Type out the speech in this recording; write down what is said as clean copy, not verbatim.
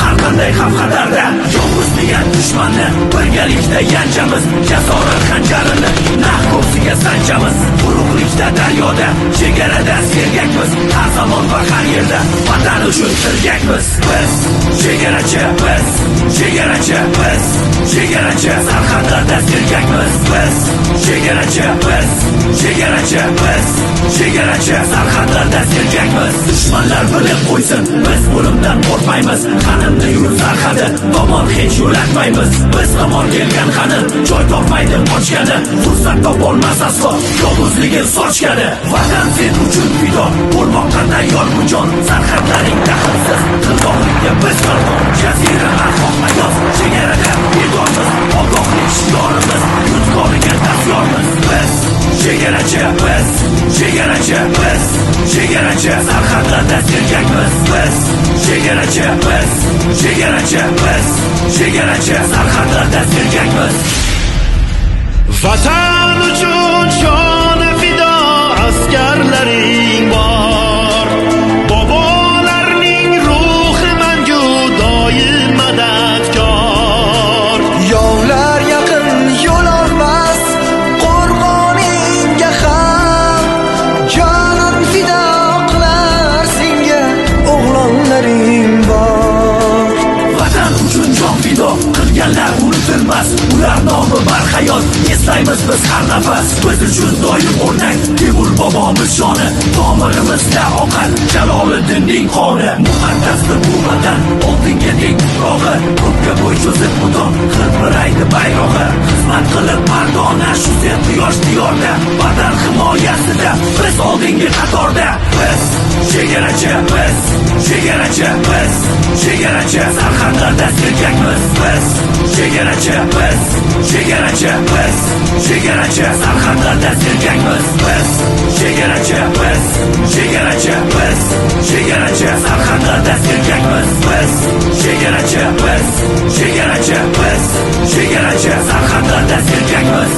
har qanday xavf-xatarda. Yolg'iz degan dushmanni birgalikda yanchamiz. Jasorat xanjarini naq ko'ksiga sanchamiz. Ulug'likda daryoda, chegarada sergakmiz. Har zamon va har yerda vatan uchun tirgakmiz. Biz chegarachi, biz chegarachi, biz chegarachi, sarhadlarda sergakmiz. Biz chegarachi, biz chegarachi, biz chegarachi, sarhadlarda sergakmiz. Dushmanlar bilib qo'ysin, biz o'limdan qo'rqmaymiz. Qanimda yurib sarhadi tomon hech yo'latmaymiz. Biz tomon kelgan qani joy topmaydi qochgani. Fursat topolmas aslo yolg'izligi sochgani. Vatan sen uchun fido bo'lmoqqa tayyor bu jon. Sarhadlaring daxlsiz, qildoqlikka biz qalqon. Jazirama xohmayoz, chegarada bedormiz. Ogohlik shiorimiz, yurtqoriga dastyormiz. Biz chegarachi, biz chegarachi, biz chegarachi, sarhadlarda sergakmiz. Biz chegarachi, biz chegarachi, biz chegarachi, sarhadlarda sergakmiz. Vatan uchun joni fido askarlaring bor. Bobolarning ruhi mangu doim madadkor. Yovlar yaqin yo'l olmas qo'rg'oningga ham. Jonim fido qilar senga o'g'lonlaring bor. Vatan uchun jon fido qilganlar unutilmas. Ular nomi barhayot, eslaymiz biz har nafas. Biz uchun doim o'rnak Temur bobomiz joni. Tomirimizda oqar Jaloliddinning qoni. Muqaddasdir bu vatan, oltinga teng tuprog'i. Ko'kka bo'y cho'zib mudom qilpiraydi bayrog'i. Xizmat qilib mardona shu sen quyosh diyorda. Vatan himoyasida biz oldingi qatorda. Biz chegarachi, biz chegarachi, biz chegarachi, sarhadlarda sergakmiz. Biz chegarachi, biz chegarachi, biz chegarachi, sarhadlarda sergakmiz. Biz chegarachi, biz chegarachi, biz chegarachi, sarhadlarda sergakmiz. Biz chegarachi, biz chegarachi, biz chegarachi, sarhadlarda sergakmiz.